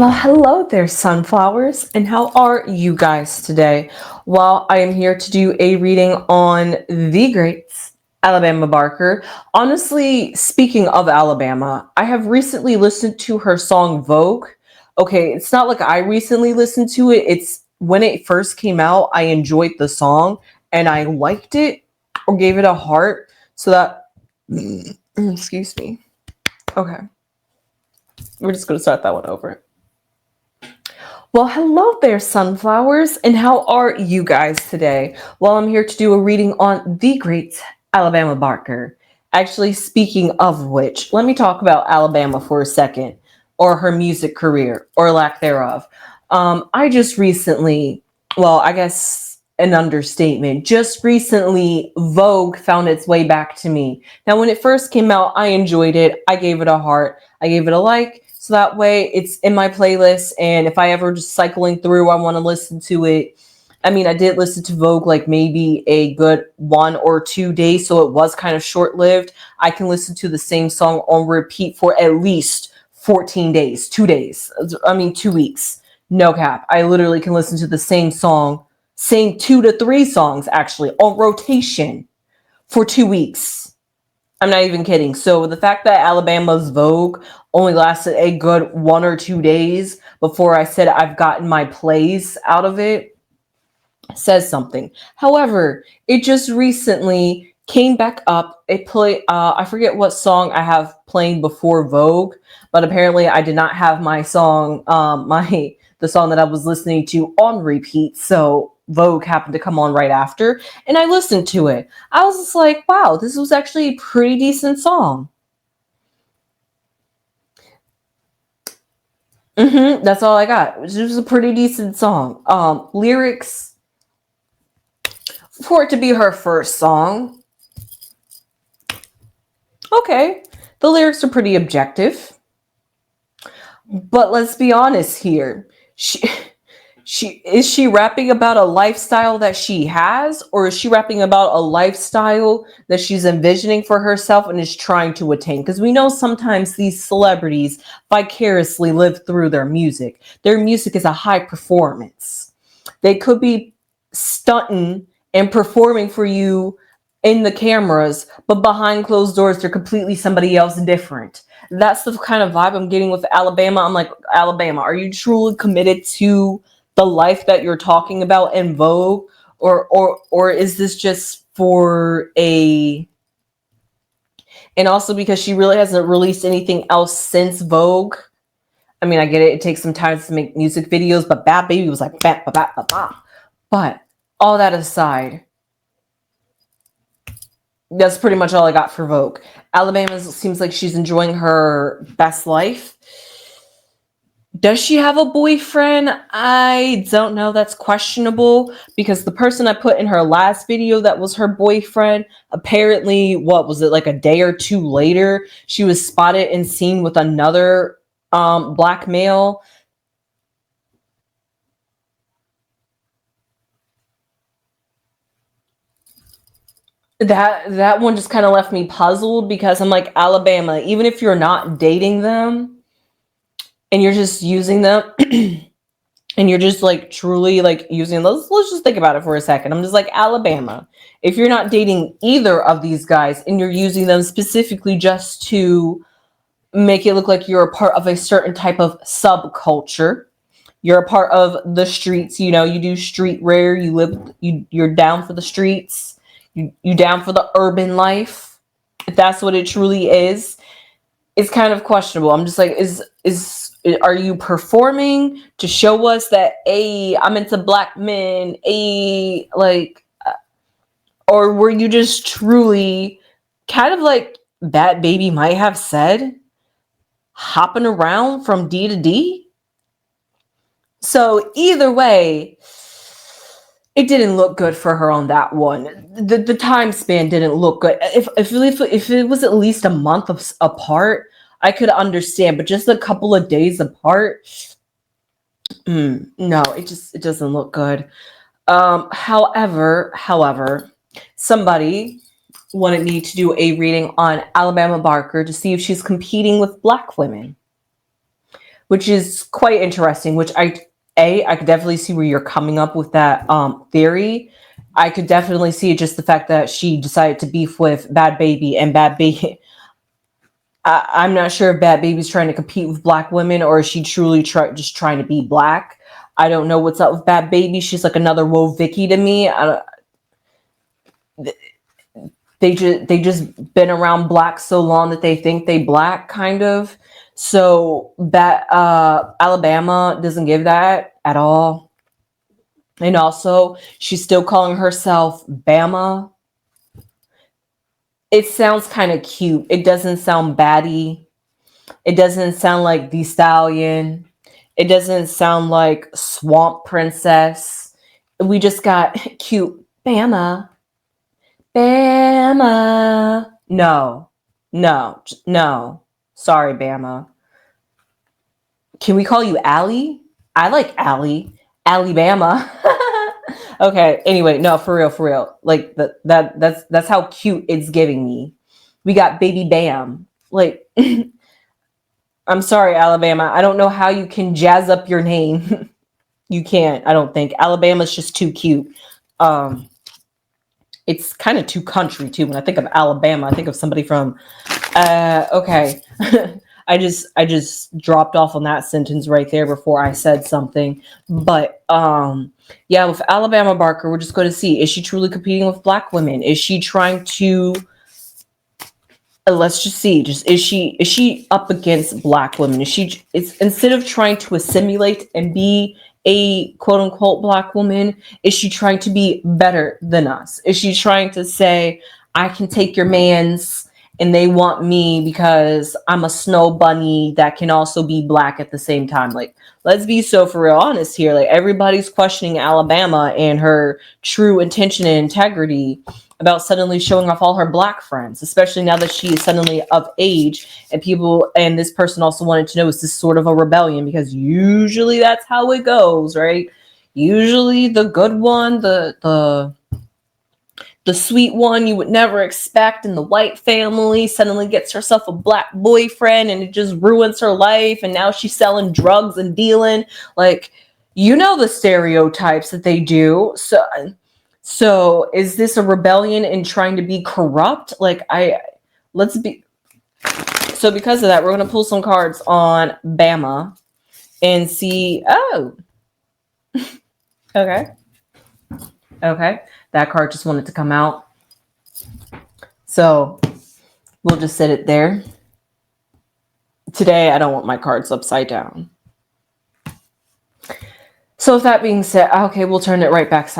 Well, hello there, sunflowers, and how are you guys today? Well, I am here to do a reading on the great Alabama Barker. Honestly, speaking of Alabama, I have recently listened to her song Vogue. Okay, it's not like I recently listened to it. It's when it first came out, I enjoyed the song and I liked it or gave it a heart. So that, excuse me. Okay, we're just going to start that one over. Well, hello there, sunflowers, and how are you guys today? Well, I'm here to do a reading on the great Alabama Barker. Actually, speaking of which, let me talk about Alabama for a second, or her music career, or lack thereof. I just recently, well, I guess an understatement, just recently Vogue found its way back to me. Now, when it first came out, I enjoyed it. I gave it a heart. I gave it a like. So that way it's in my playlist. And if I ever just cycling through, I want to listen to it. I mean, I did listen to Vogue like maybe a good 1 or 2 days. So it was kind of short lived. I can listen to the same song on repeat for at least 14 days, 2 days. I mean, 2 weeks. No cap. I literally can listen to the same song, same 2 to 3 songs actually on rotation for 2 weeks. I'm not even kidding. So the fact that Alabama's Vogue only lasted a good 1 or 2 days before I said I've gotten my plays out of it says something. However, it just recently came back up. It I forget what song I have playing before Vogue, but apparently I did not have my song, the song that I was listening to on repeat. So Vogue happened to come on right after, and I listened to it. I was just like, wow, this was actually a pretty decent song. That's all I got. It was a pretty decent song. Lyrics, for it to be her first song, okay, the lyrics are pretty objective. But let's be honest here. She rapping about a lifestyle that she has, or is she rapping about a lifestyle that she's envisioning for herself and is trying to attain? Because we know sometimes these celebrities vicariously live through their music. Their music is a high performance. They could be stunting and performing for you in the cameras, but behind closed doors, they're completely somebody else different. That's the kind of vibe I'm getting with Alabama. I'm like, Alabama, are you truly committed to the life that you're talking about in Vogue, or is this just for a, and also because she really hasn't released anything else since Vogue. I mean, I get it takes some time to make music videos, but Bad Baby was like bah, bah, bah, bah, bah. But all that aside, that's pretty much all I got for Vogue. Alabama seems like she's enjoying her best life. Does she have a boyfriend? I don't know. That's questionable because the person I put in her last video that was her boyfriend, apparently, what was it, like a day or two later, she was spotted and seen with another black male. That one just kind of left me puzzled because I'm like, Alabama, even if you're not dating them and you're just using them and you're just like truly like using those, let's just think about it for a second. I'm just like, Alabama, if you're not dating either of these guys and you're using them specifically just to make it look like you're a part of a certain type of subculture, you're a part of the streets, you know, you do street rare, you live, you're down for the streets, you down for the urban life, if that's what it truly is, it's kind of questionable. I'm just like, are you performing to show us that I'm into black men, like, or were you just truly kind of like Bad Baby might have said, hopping around from D to D? So either way, it didn't look good for her on that one. The time span didn't look good. If it was at least a month apart, I could understand, but just a couple of days apart, no, it doesn't look good. However, somebody wanted me to do a reading on Alabama Barker to see if she's competing with black women, which is quite interesting, which I could definitely see where you're coming up with that theory. I could definitely see just the fact that she decided to beef with Bad Baby, and Bad Baby, I'm not sure if Bad Baby's trying to compete with black women, or is she truly just trying to be black. I don't know what's up with Bad Baby. She's like another Woe Vicky to me. They just been around black so long that they think they black, kind of. So that Alabama doesn't give that at all. And also, she's still calling herself Bama. It sounds kind of cute. It doesn't sound baddie. It doesn't sound like the Stallion. It doesn't sound like Swamp Princess. We just got cute Bama. Bama. No. Sorry, Bama. Can we call you Allie? I like Allie. Alabama. Okay. Anyway, no, for real. Like that's how cute it's giving me. We got Baby Bam. Like, I'm sorry, Alabama. I don't know how you can jazz up your name. You can't. I don't think Alabama's just too cute. It's kind of too country too. When I think of Alabama, I think of somebody from. Okay. I just dropped off on that sentence right there before I said something. But yeah, with Alabama Barker, we're just going to see, is she truly competing with black women? Is she trying to let's just see, is she up against black women? It's instead of trying to assimilate and be a quote unquote black woman, is she trying to be better than us? Is she trying to say, I can take your mans and they want me because I'm a snow bunny that can also be black at the same time? Like, let's be so for real honest here. Like, everybody's questioning Alabama and her true intention and integrity about suddenly showing off all her black friends, especially now that she is suddenly of age. And this person also wanted to know, is this sort of a rebellion? Because usually that's how it goes, right? Usually the good one, the sweet one you would never expect in the white family suddenly gets herself a black boyfriend and it just ruins her life. And now she's selling drugs and dealing. Like, you know, the stereotypes that they do. So is this a rebellion in trying to be corrupt? Like, so because of that, we're going to pull some cards on Bama and see. Oh, okay. That card just wanted to come out. So we'll just set it there. Today, I don't want my cards upside down. So with that being said, okay, we'll turn it right back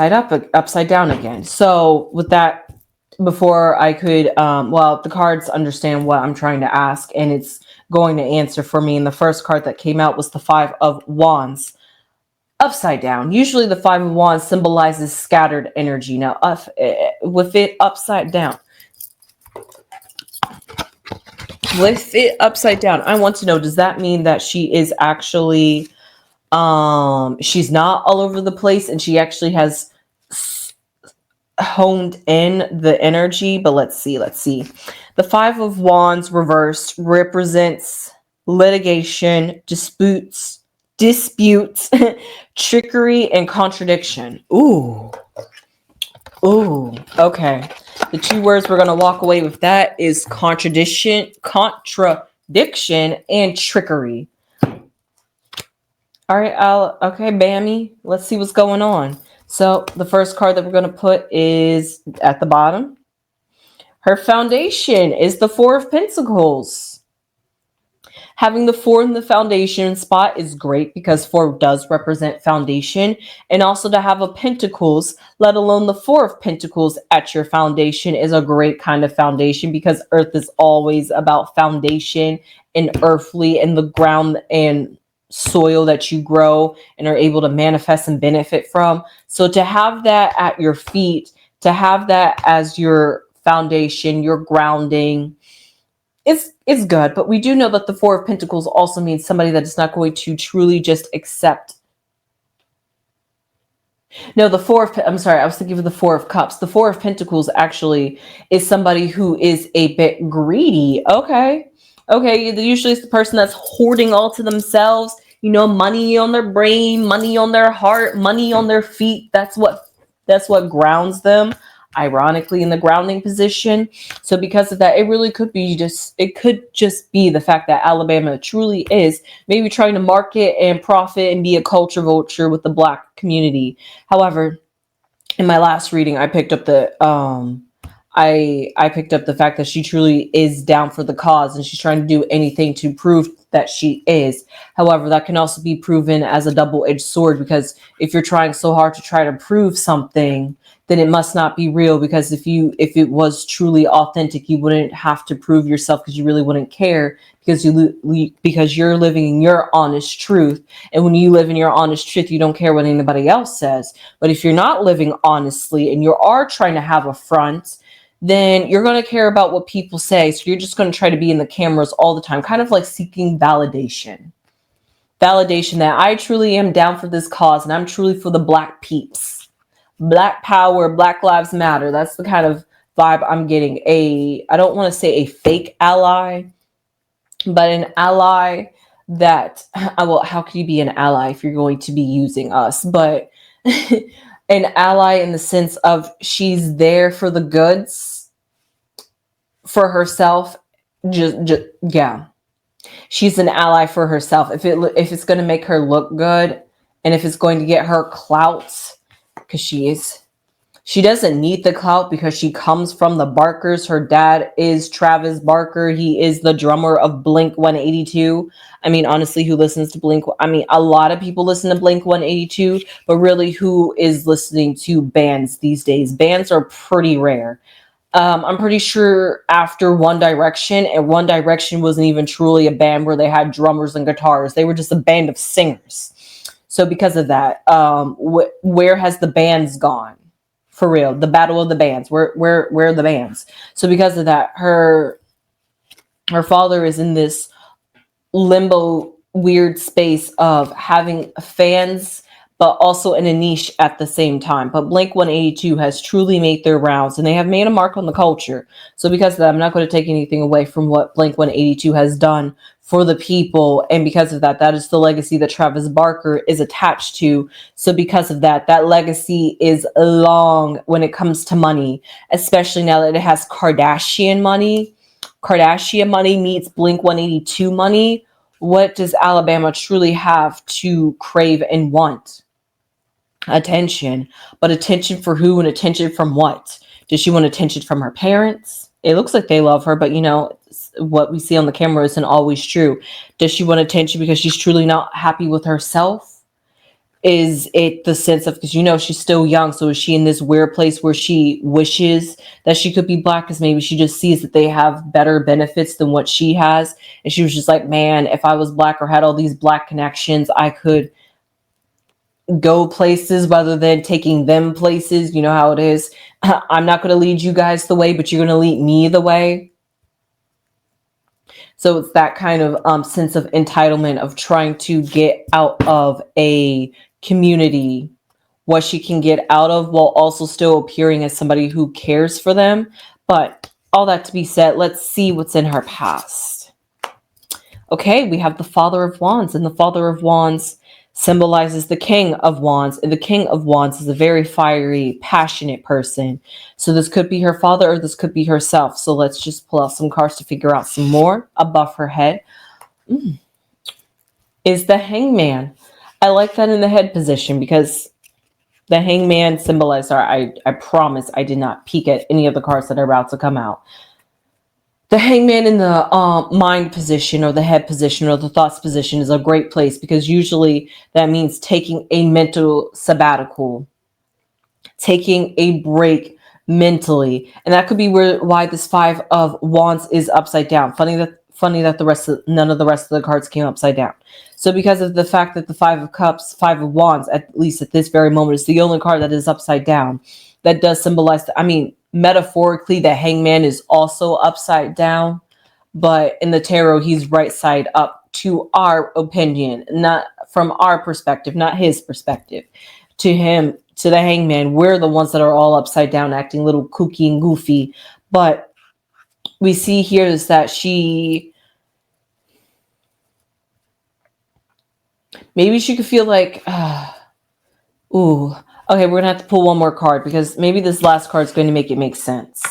upside down again. So with that, before I could, the cards understand what I'm trying to ask, and it's going to answer for me. And the first card that came out was the Five of Wands. Upside down. Usually the Five of Wands symbolizes scattered energy. Now, with it upside down, I want to know, does that mean that she is actually, she's not all over the place and she actually has honed in the energy? But let's see. The Five of Wands reversed represents litigation, disputes, trickery, and contradiction. Ooh, okay. The two words we're going to walk away with that is contradiction, and trickery. All right, okay, Bammy, let's see what's going on. So the first card that we're going to put is at the bottom. Her foundation is the Four of Pentacles. Having the Four in the foundation spot is great because Four does represent foundation. And also to have a Pentacles, let alone the Four of Pentacles at your foundation, is a great kind of foundation, because Earth is always about foundation and earthly and the ground and soil that you grow and are able to manifest and benefit from. So to have that at your feet, to have that as your foundation, your grounding, it's good. But we do know that the Four of Pentacles also means somebody that is not going to truly just accept. No, I'm sorry, I was thinking of the Four of Cups. The Four of Pentacles actually is somebody who is a bit greedy. Okay, usually it's the person that's hoarding all to themselves, money on their brain, money on their heart, money on their feet. That's what grounds them, ironically, in the grounding position. So because of that, it could just be the fact that Alabama truly is maybe trying to market and profit and be a culture vulture with the Black community. However, in my last reading, I picked up the fact that she truly is down for the cause and she's trying to do anything to prove that she is. However, that can also be proven as a double-edged sword, because if you're trying so hard to try to prove something, then it must not be real, because if it was truly authentic, you wouldn't have to prove yourself, because you really wouldn't care, because because you're living in your honest truth. And when you live in your honest truth, you don't care what anybody else says. But if you're not living honestly and you are trying to have a front, then you're going to care about what people say. So you're just going to try to be in the cameras all the time, kind of like seeking validation. Validation that I truly am down for this cause and I'm truly for the Black peeps. Black power, Black lives matter. That's the kind of vibe I'm getting. I don't want to say a fake ally, but an ally that, well, how can you be an ally if you're going to be using us? But an ally in the sense of she's there for the goods for herself. Yeah, she's an ally for herself. If it's going to make her look good, and if it's going to get her clout, because she doesn't need the clout, because she comes from the Barkers. Her dad is Travis Barker. He is the drummer of Blink 182. I mean, honestly, who listens to Blink? I mean, a lot of people listen to Blink 182, but really, who is listening to bands these days? Bands are pretty rare. I'm pretty sure after One Direction, and One Direction wasn't even truly a band where they had drummers and guitars. They were just a band of singers. So because of that, where has the bands gone? For real, the battle of the bands. Where are the bands? So because of that, her father is in this limbo, weird space of having fans, but also in a niche at the same time. But Blink 182 has truly made their rounds, and they have made a mark on the culture. So because of that, I'm not going to take anything away from what Blink 182 has done for the people. And because of that, that is the legacy that Travis Barker is attached to. So because of that, that legacy is long when it comes to money, especially now that it has Kardashian money. Kardashian money meets Blink 182 money. What does Alabama truly have to crave and want? Attention. But attention for who and attention from what? Does she want attention from her parents? It looks like they love her, but what we see on the camera isn't always true. Does she want attention because she's truly not happy with herself? Is it the sense of, because she's still young, so is she in this weird place where she wishes that she could be Black, because maybe she just sees that they have better benefits than what she has, and she was just like, man, if I was Black or had all these Black connections, I could go places rather than taking them places. You know how it is. I'm not going to lead you guys the way, but you're going to lead me the way. So it's that kind of sense of entitlement of trying to get out of a community what she can get out of, while also still appearing as somebody who cares for them. But all that to be said, let's see what's in her past. Okay, we have the Father of Wands, and the Father of Wands symbolizes the King of Wands, and the King of Wands is a very fiery, passionate person. So this could be her father, or this could be herself. So let's just pull out some cards to figure out some more above her head. Is the Hangman. I like that in the head position, because the Hangman symbolizes her. I promise I did not peek at any of the cards that are about to come out. The Hangman in the mind position, or the head position, or the thoughts position is a great place, because usually that means taking a mental sabbatical, taking a break mentally. And that could be why this Five of Wands is upside down. Funny that none of the rest of the cards came upside down. So because of the fact that the Five of Cups, Five of Wands, at least at this very moment, is the only card that is upside down, that does symbolize metaphorically, the Hangman is also upside down, but in the tarot, he's right side up, to our opinion, not from our perspective, not his perspective. To him, to the Hangman, we're the ones that are all upside down, acting a little kooky and goofy. But we see here is that she Maybe she could feel like, ooh, okay, we're gonna have to pull one more card because maybe this last card is going to make it make sense.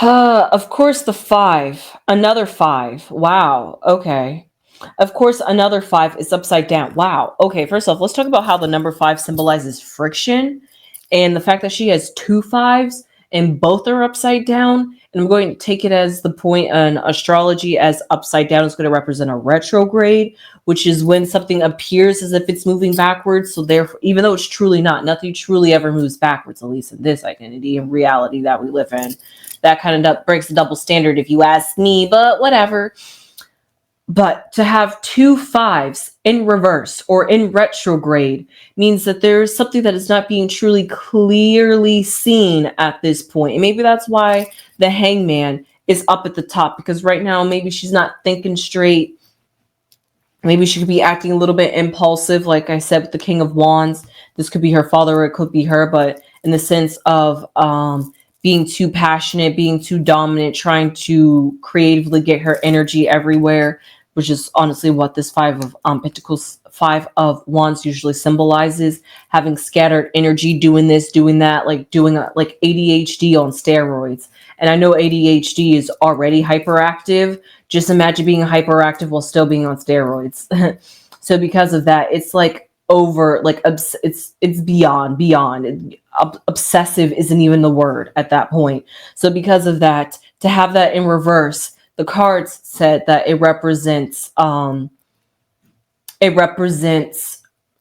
Of course, the 5. Another 5. Wow. Okay. Of course, another 5 is upside down. Wow. Okay, first off, let's talk about how the number 5 symbolizes friction and the fact that she has 2 5s and both are upside down. And I'm going to take it as the point in astrology as upside down is going to represent a retrograde, which is when something appears as if it's moving backwards. So therefore, even though it's truly not, nothing truly ever moves backwards, at least in this identity and reality that we live in. That kind of breaks the double standard if you ask me, but whatever. But to have 2 5s in reverse or in retrograde means that there's something that is not being truly clearly seen at this point. And maybe that's why the hangman is up at the top, because right now maybe she's not thinking straight. Maybe she could be acting a little bit impulsive, like I said, with the King of Wands. This could be her father or it could be her, but in the sense of being too passionate, being too dominant, trying to creatively get her energy everywhere, which is honestly what this 5 of Pentacles, 5 of Wands usually symbolizes. Having scattered energy, doing this, doing that, like doing like ADHD on steroids. And I know ADHD is already hyperactive. Just imagine being hyperactive while still being on steroids. So because of that, it's like over, like it's beyond. Obsessive isn't even the word at that point. So because of that, to have that in reverse, the cards said that it represents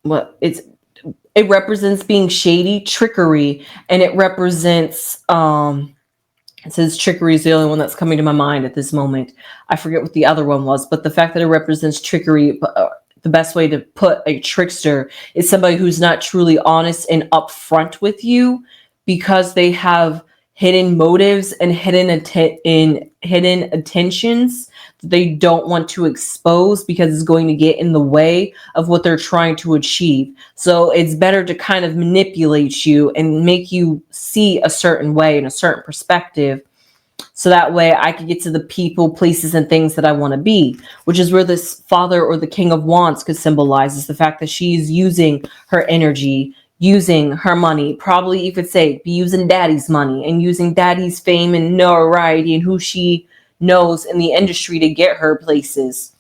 what it's it represents being shady, trickery, and it represents it says trickery is the only one that's coming to my mind at this moment. I forget what the other one was, but the fact that it represents trickery, the best way to put a trickster is somebody who's not truly honest and upfront with you because they have hidden motives and hidden attentions that they don't want to expose because it's going to get in the way of what they're trying to achieve. So it's better to kind of manipulate you and make you see a certain way and a certain perspective. So that way I can get to the people, places, and things that I want to be, which is where this Father or the King of Wands could symbolize, is the fact that she's using her energy, using her money. Probably you could say be using daddy's money and using daddy's fame and notoriety and who she knows in the industry to get her places.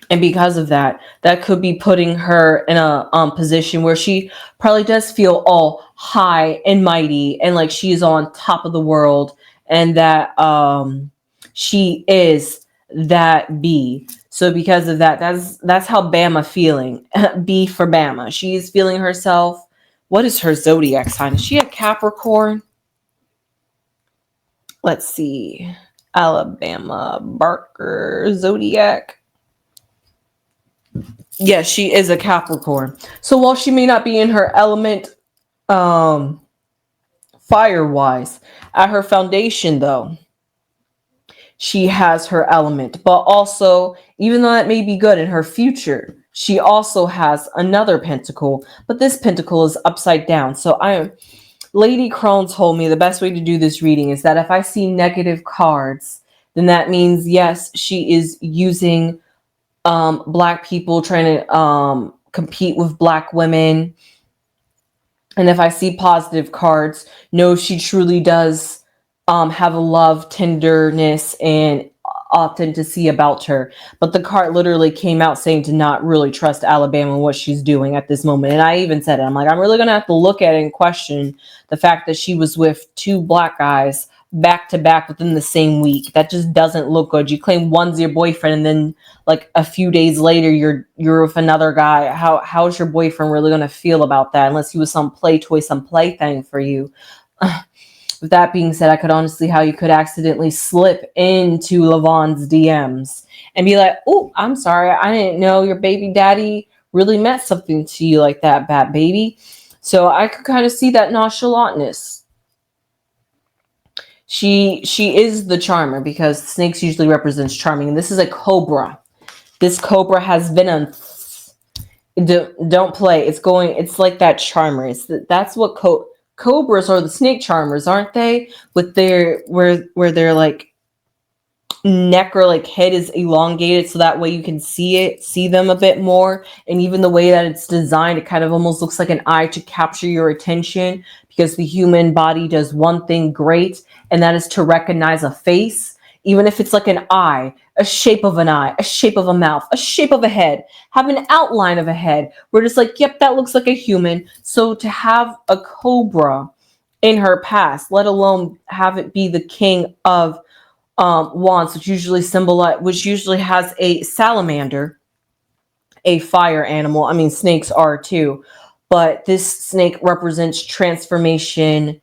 And because of that, that could be putting her in a position where she probably does feel all high and mighty and like she is on top of the world, and that she is that B. So because of that, that's how Bama feeling. B for Bama. She is feeling herself. What is her zodiac sign? Is she a Capricorn? Let's see. Alabama Barker zodiac. Yes, she is a Capricorn. So while she may not be in her element fire-wise, at her foundation though, she has her element. But also, even though that may be good in her future, she also has another pentacle, but this pentacle is upside down. So Lady Crones told me the best way to do this reading is that if I see negative cards, then that means yes, she is using Black people, trying to compete with Black women. And if I see positive cards, no, she truly does have a love, tenderness, and authenticity about her. But the card literally came out saying to not really trust Alabama and what she's doing at this moment. And I even said it. I'm like, I'm really going to have to look at it and question the fact that she was with 2 Black guys back to back within the same week. That just doesn't look good. You claim one's your boyfriend and then like a few days later you're with another guy. How's your boyfriend really going to feel about that, unless he was some play toy, some plaything for you? With that being said, I could honestly how you could accidentally slip into Lavon's DMs and be like, oh, I'm sorry, I didn't know your baby daddy really meant something to you like that, bad baby. So I could kind of see that nonchalantness. She is the charmer because snakes usually represents charming. And this is a cobra. This cobra has venom. Don't play. It's like that charmer. That's what cobras are, the snake charmers, aren't they? With their where they're like neck or like head is elongated, so that way you can see them a bit more. And even the way that it's designed, it kind of almost looks like an eye to capture your attention, because the human body does one thing great, and that is to recognize a face, even if it's like an eye, a shape of an eye, a shape of a mouth, a shape of a head, have an outline of a head. We're just like, yep, that looks like a human. So to have a cobra in her past, let alone have it be the king of wands, which usually has a salamander, a fire animal. I mean, snakes are too, but this snake represents transformation.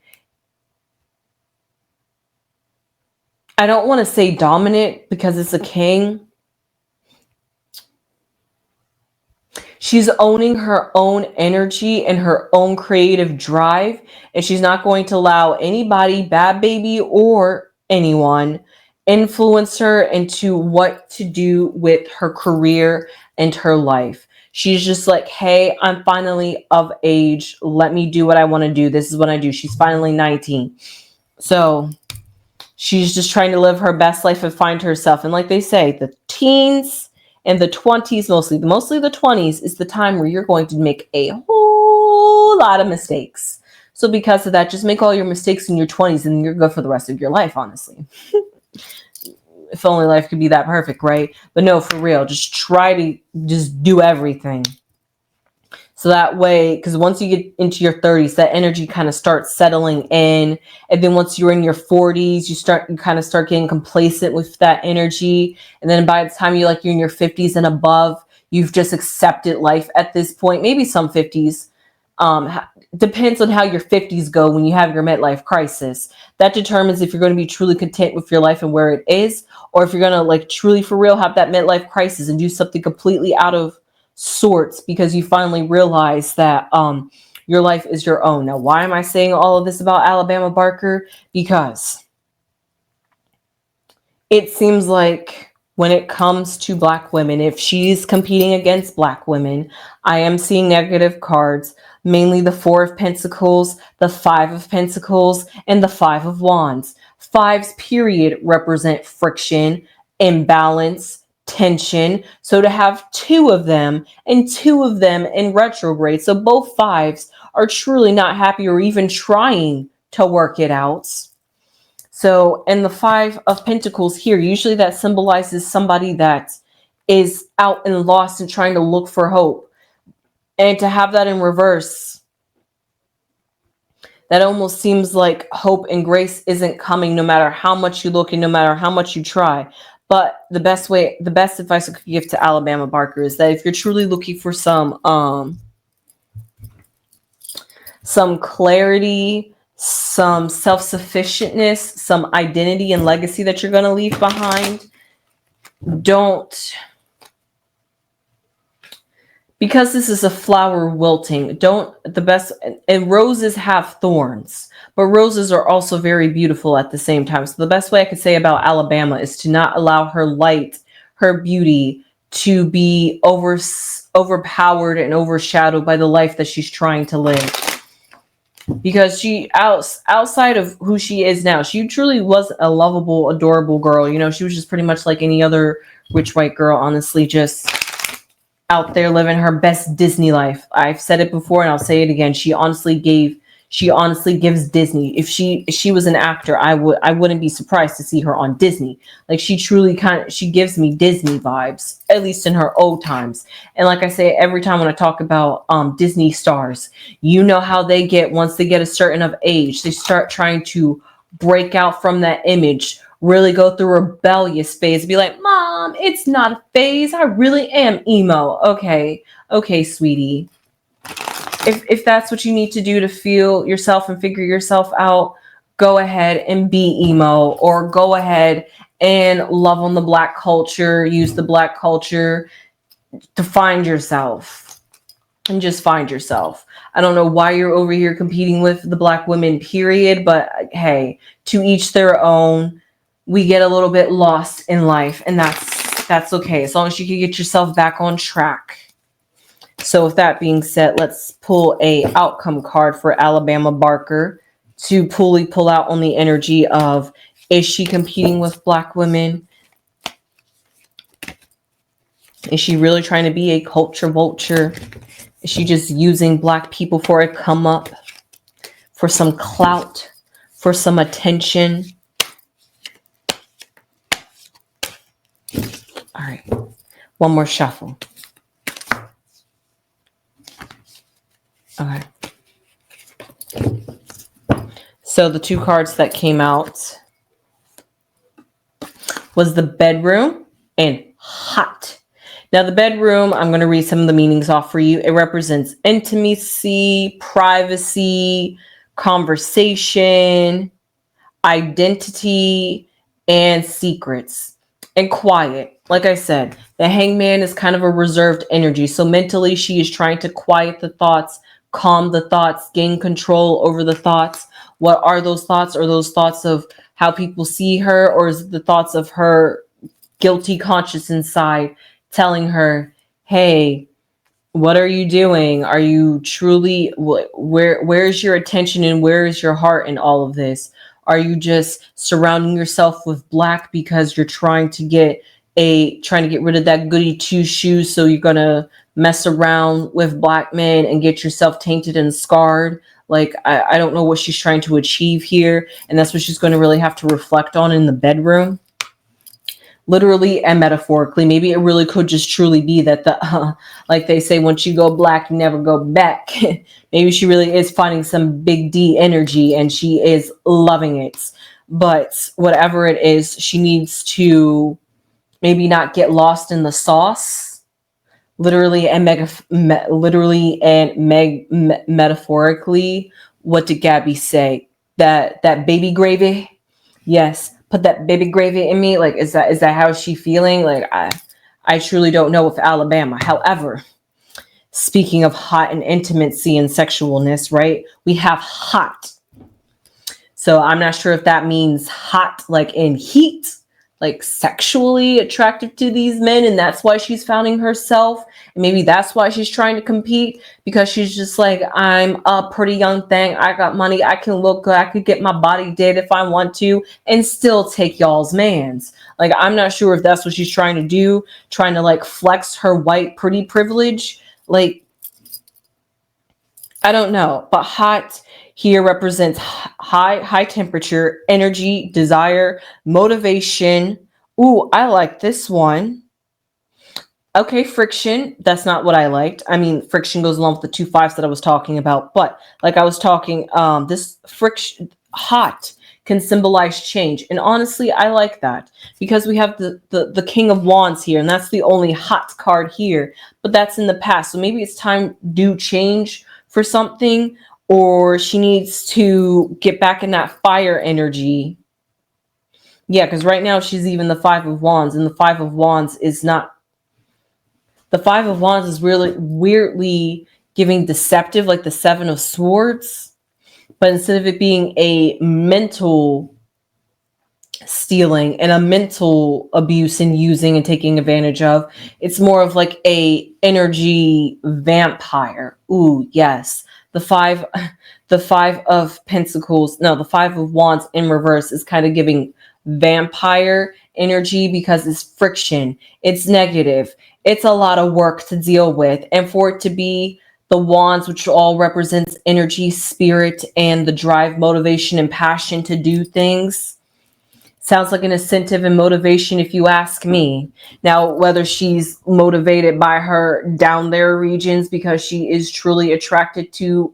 I don't want to say dominant because it's a king. She's owning her own energy and her own creative drive, and she's not going to allow anybody, bad baby or anyone, influence her into what to do with her career and her life. She's just like, hey, I'm finally of age. Let me do what I want to do. This is what I do. She's finally 19. So she's just trying to live her best life and find herself. And like they say, the teens and the 20s, mostly the 20s, is the time where you're going to make a whole lot of mistakes. So because of that, just make all your mistakes in your 20s and you're good for the rest of your life, honestly. If only life could be that perfect, right? But no, for real, just try to just do everything. So that way, because once you get into your 30s, that energy kind of starts settling in. And then once you're in your 40s, you kind of start getting complacent with that energy. And then by the time you're in your 50s and above, you've just accepted life at this point. Maybe some 50s. Depends on how your 50s go when you have your midlife crisis. That determines if you're going to be truly content with your life and where it is, or if you're going to truly for real have that midlife crisis and do something completely out of sorts because you finally realize that your life is your own. Now, why am I saying all of this about Alabama Barker? Because it seems like when it comes to Black women, if she's competing against Black women, I am seeing negative cards, mainly the Four of Pentacles, the Five of Pentacles, and the Five of Wands. Fives, period, represent friction, imbalance, tension. So to have two of them and two of them in retrograde, so both fives are truly not happy or even trying to work it out. So, and the Five of Pentacles here, usually that symbolizes somebody that is out and lost and trying to look for hope. And to have that in reverse, that almost seems like hope and grace isn't coming no matter how much you look and no matter how much you try. But the best advice I could give to Alabama Barker is that if you're truly looking for some clarity, some self-sufficientness, some identity and legacy that you're going to leave behind, because this is a flower wilting, and roses have thorns, but roses are also very beautiful at the same time. So the best way I could say about Alabama is to not allow her light, her beauty to be overpowered and overshadowed by the life that she's trying to live. Because she outside of who she is now, she truly was a lovable, adorable girl. She was just pretty much like any other rich white girl, honestly, just out there living her best Disney life. I've said it before and I'll say it again. She honestly gives Disney. If she was an actor, I wouldn't be surprised to see her on Disney. She truly she gives me Disney vibes, at least in her old times. And like I say every time when I talk about Disney stars, you know how they get once they get a certain of age, they start trying to break out from that image, really go through a rebellious phase, be like, Mom, it's not a phase. I really am emo. Okay, sweetie. If that's what you need to do to feel yourself and figure yourself out, go ahead and be emo, or go ahead and love on the Black culture, use the Black culture to find yourself and just find yourself. I don't know why you're over here competing with the Black women, period, but hey, to each their own. We get a little bit lost in life, and that's okay, as long as you can get yourself back on track. So with that being said, let's pull a outcome card for Alabama Barker to pull out on the energy of, is she competing with Black women? Is she really trying to be a culture vulture? Is she just using Black people for a come up, for some clout, for some attention? All right, one more shuffle. Okay. So the two cards that came out was the bedroom and hot. Now the bedroom, I'm going to read some of the meanings off for you. It represents intimacy, privacy, conversation, identity, and secrets, and quiet. Like I said, the hangman is kind of a reserved energy. So mentally, she is trying to quiet the thoughts, calm the thoughts, gain control over the thoughts. What are those thoughts? Are those thoughts of how people see her, or is it the thoughts of her guilty conscience inside telling her, hey, what are you doing? Are you truly, where's your attention and where is your heart in all of this? Are you just surrounding yourself with Black because you're trying to get rid of that goody two shoes, so you're gonna mess around with Black men and get yourself tainted and scarred? Like, I don't know what she's trying to achieve here, and that's what she's going to really have to reflect on in the bedroom. Literally and metaphorically. Maybe it really could just truly be that like they say, once you go Black, you never go back. Maybe she really is finding some big D energy and she is loving it. But whatever it is, she needs to maybe not get lost in the sauce. Literally and metaphorically. What did Gabby say? That baby gravy? Yes. Put that baby gravy in me. Like, is that how she feeling? Like, I truly don't know with Alabama. However, speaking of hot and intimacy and sexualness, right? We have hot. So I'm not sure if that means hot like in heat, like sexually attractive to these men, and that's why she's finding herself. And maybe that's why she's trying to compete, because she's just like, I'm a pretty young thing. I got money. I can look good. I could get my body dead if I want to and still take y'all's mans. Like, I'm not sure if that's what she's trying to do, trying to like flex her white pretty privilege. Like, I don't know, but hot here represents high temperature, energy, desire, motivation. Ooh, I like this one. Okay, friction. That's not what I liked. I mean, friction goes along with the 2 5s that I was talking about. But like I was talking, this friction, hot, can symbolize change. And honestly, I like that, because we have the King of Wands here, and that's the only hot card here. But that's in the past. So maybe it's time to change for something, or she needs to get back in that fire energy. Yeah, because right now she's even the 5 of Wands, and the 5 of Wands is not. The 5 of Wands is really weirdly giving deceptive, like the 7 of Swords. But instead of it being a mental stealing and a mental abuse and using and taking advantage of, it's more of like a energy vampire. Ooh, yes. The 5 of Pentacles, no, the 5 of Wands in reverse is kind of giving vampire energy, because it's friction, it's negative, it's a lot of work to deal with. And for it to be the Wands, which all represents energy, spirit, and the drive, motivation, and passion to do things, sounds like an incentive and motivation, if you ask me. Now, whether she's motivated by her down there regions because she is truly attracted to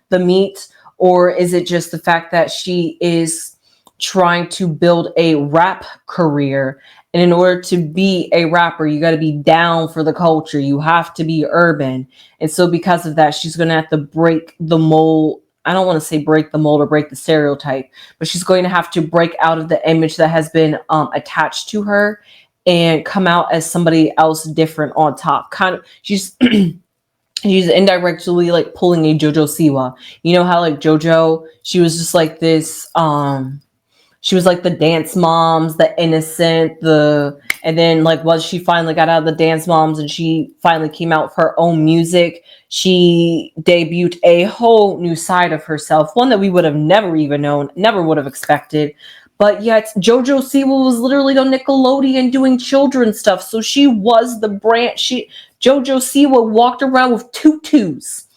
the meat, or is it just the fact that she is trying to build a rap career? And in order to be a rapper, you got to be down for the culture. You have to be urban. And so because of that, she's going to have to break the mold. I don't want to say break the mold or break the stereotype, but she's going to have to break out of the image that has been attached to her and come out as somebody else different on top. Kind of, she's indirectly like pulling a JoJo Siwa. You know how like JoJo, she was just like this, she was like the dance moms, the innocent, and then like once she finally got out of the dance moms and she finally came out with her own music, she debuted a whole new side of herself, one that we would have never even known, never would have expected. But yet JoJo Siwa was literally on Nickelodeon doing children's stuff. So she was the brand. JoJo Siwa walked around with tutus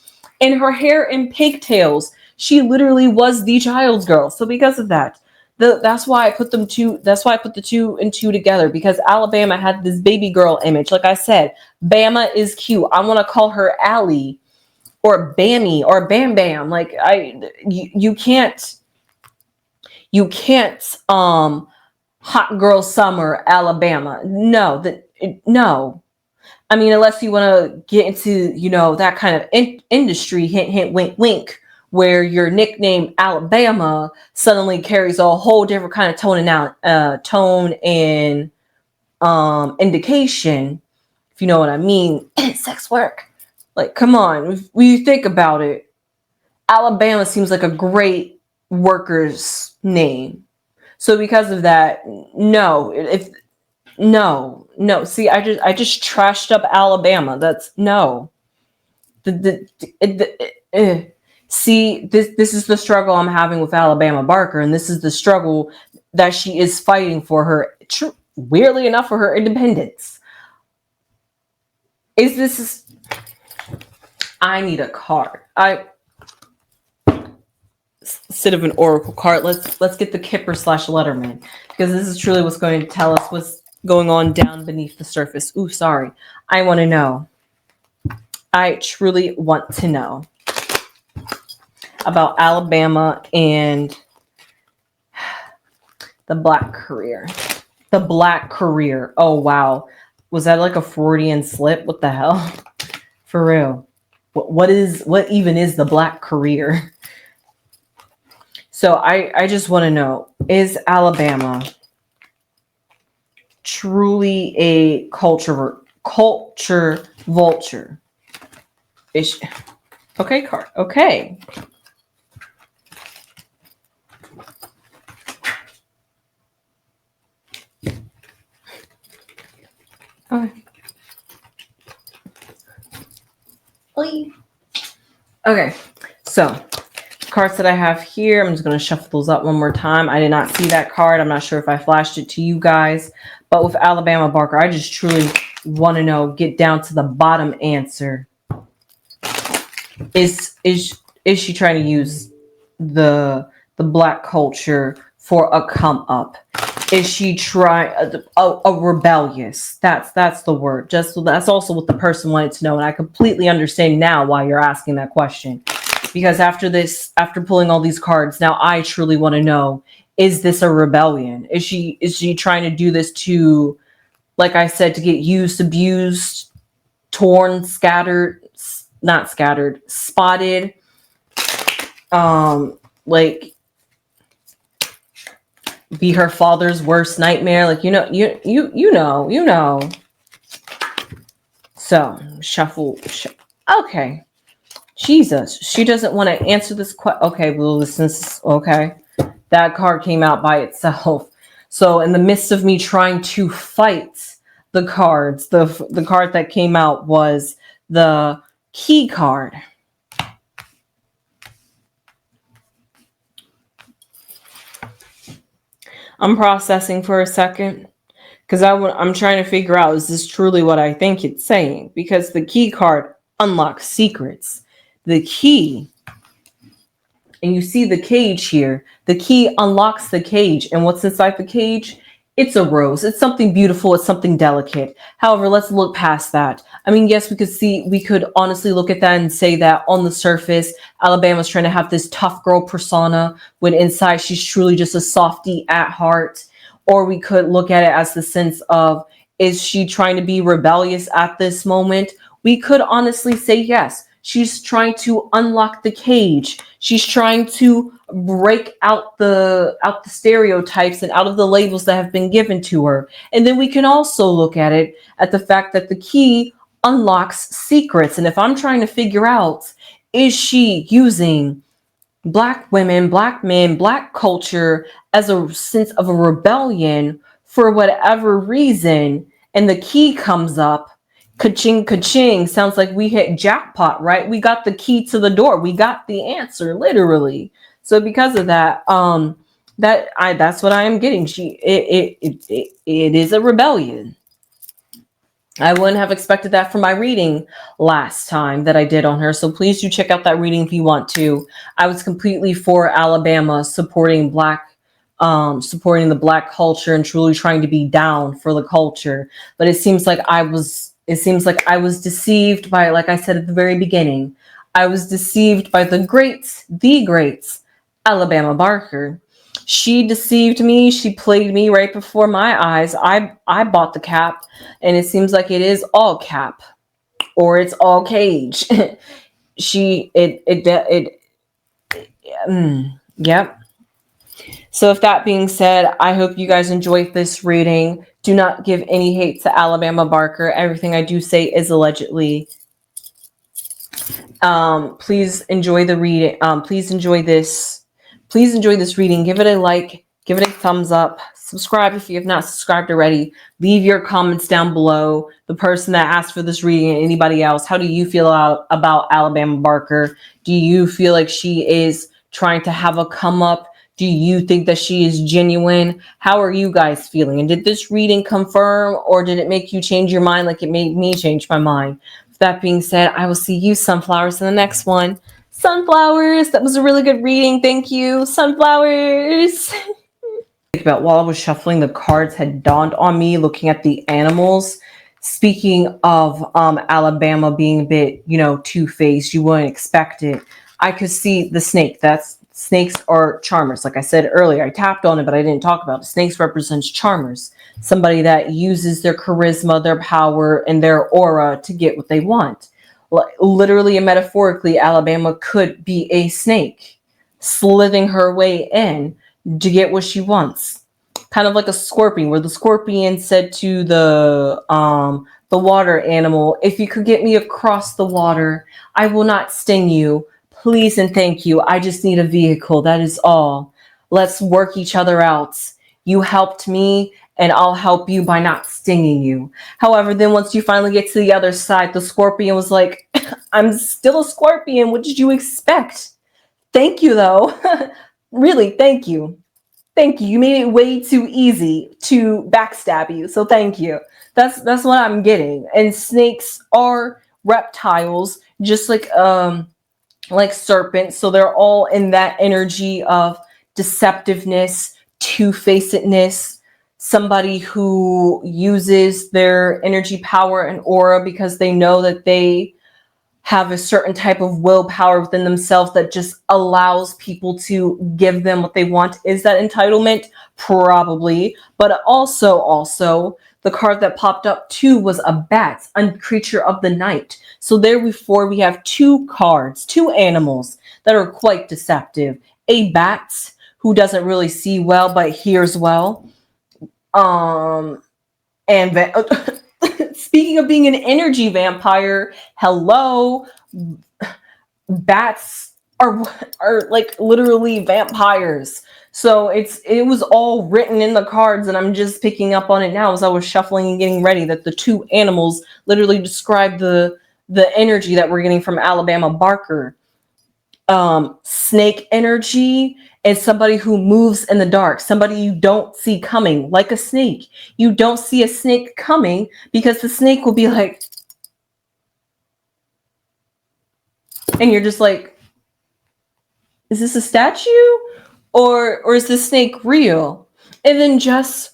and her hair in pigtails. She literally was the child's girl. So because of that, that's why I put them two. That's why I put the two and two together, because Alabama had this baby girl image. Like I said, Bama is cute. I want to call her Allie or Bammy or Bam Bam. Like you can't hot girl summer Alabama. No, no. I mean, unless you want to get into, that kind of industry, hint, hint, wink, wink, where your nickname Alabama suddenly carries a whole different kind of tone and indication, if you know what I mean. Sex work. Like, come on. When you think about it, Alabama seems like a great worker's name. So because of that, no. No. See, I just trashed up Alabama. That's no. See, this is the struggle I'm having with Alabama Barker, and this is the struggle that she is fighting for her. Weirdly enough, for her independence. I need a card. Instead of an oracle card, let's get the Kipper / Letterman, because this is truly what's going to tell us what's going on down beneath the surface. Ooh, sorry. I want to know. I truly want to know about Alabama and the Black career. The Black career. Oh, wow. Was that like a Freudian slip? What the hell? For real. What even is the Black career? So I just want to know, is Alabama truly a culture vulture? Is she? Okay, card. Okay. Okay. So cards that I have here, I'm just going to shuffle those up one more time. I did not see that card. I'm not sure if I flashed it to you guys, but with Alabama Barker, I just truly want to know, get down to the bottom answer. Is she trying to use the Black culture for a come up? Is she trying a rebellious? That's the word. That's also what the person wanted to know, and I completely understand now why you're asking that question. Because after pulling all these cards, now I truly want to know, is this a rebellion? Is she trying to do this to, like I said, to get used, abused, torn, scattered, not scattered, spotted, like be her father's worst nightmare? Like, you know. So shuffle. Okay. Jesus, she doesn't want to answer this question. Okay, well, okay. That card came out by itself. So in the midst of me trying to fight the cards, the card that came out was the key card. I'm processing for a second, because I'm trying to figure out, is this truly what I think it's saying? Because the key card unlocks secrets. The key, and you see the cage here, the key unlocks the cage. And what's inside the cage? It's a rose. It's something beautiful. It's something delicate. However, let's look past that. I mean, yes, we could honestly look at that and say that on the surface, Alabama's trying to have this tough girl persona, when inside she's truly just a softie at heart. Or we could look at it as the sense of, is she trying to be rebellious at this moment? We could honestly say yes. She's trying to unlock the cage. She's trying to break out the stereotypes and out of the labels that have been given to her. And then we can also look at it at the fact that the key unlocks secrets. And if I'm trying to figure out, is she using Black women, Black men, Black culture as a sense of a rebellion for whatever reason, and the key comes up, ka-ching, ka-ching, sounds like we hit jackpot, right? We got the key to the door. We got the answer, literally. So because of that, That's what I am getting. It is a rebellion. I wouldn't have expected that from my reading last time that I did on her. So please do check out that reading if you want to. I was completely for Alabama supporting supporting the Black culture and truly trying to be down for the culture. But it seems like I was deceived by, like I said at the very beginning, I was deceived by the greats, Alabama Barker. She deceived me. She played me right before my eyes. I bought the cap, and it seems like it is all cap or it's all cage. she it Yep. So if that being said, I hope you guys enjoyed this reading. Do not give any hate to Alabama Barker. Everything I do say is allegedly. Please enjoy the reading. Please enjoy this. Please enjoy this reading. Give it a like. Give it a thumbs up. Subscribe if you have not subscribed already. Leave your comments down below. The person that asked for this reading and anybody else, how do you feel about Alabama Barker? Do you feel like she is trying to have a come up? Do you think that she is genuine? How are you guys feeling? And did this reading confirm, or did it make you change your mind like it made me change my mind? With that being said, I will see you, sunflowers, in the next one. Sunflowers, that was a really good reading. Thank you, sunflowers. About while I was shuffling, the cards had dawned on me looking at the animals. Speaking of Alabama being a bit, two-faced, you wouldn't expect it. I could see the snake. Snakes are charmers. Like I said earlier, I tapped on it, but I didn't talk about it. Snakes represents charmers. Somebody that uses their charisma, their power, and their aura to get what they want. Literally and metaphorically, Alabama could be a snake, slithing her way in to get what she wants. Kind of like a scorpion, where the scorpion said to the water animal, if you could get me across the water, I will not sting you. Please and thank you. I just need a vehicle. That is all. Let's work each other out. You helped me, and I'll help you by not stinging you. However, then once you finally get to the other side, the scorpion was like, I'm still a scorpion. What did you expect? Thank you, though. Really, thank you. Thank you. You made it way too easy to backstab you. So thank you. That's what I'm getting. And snakes are reptiles, just like serpents. So they're all in that energy of deceptiveness, two-facedness, somebody who uses their energy, power, and aura because they know that they have a certain type of willpower within themselves that just allows people to give them what they want. Is that entitlement? Probably. But also, the card that popped up too was a bat, a creature of the night. So therefore, we have two cards, two animals that are quite deceptive. A bat who doesn't really see well but hears well. Speaking of being an energy vampire, hello, bats are like literally vampires. So it was all written in the cards, and I'm just picking up on it now as I was shuffling and getting ready, that the two animals literally describe the energy that we're getting from Alabama Barker. Snake energy and somebody who moves in the dark, somebody you don't see coming, like a snake. You don't see a snake coming because the snake will be like, and you're just like, is this a statue or is this snake real? And then just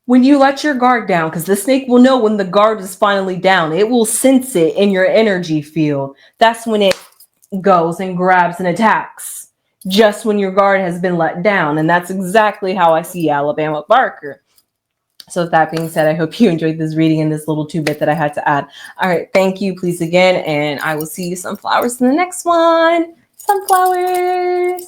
when you let your guard down, because the snake will know when the guard is finally down, it will sense it in your energy field. That's when it goes and grabs and attacks, just when your guard has been let down. And that's exactly how I see Alabama Barker. So with that being said, I hope you enjoyed this reading and this little 2-bit that I had to add. All right, thank you, please again, and I will see you, sunflowers, in the next one. Sunflowers.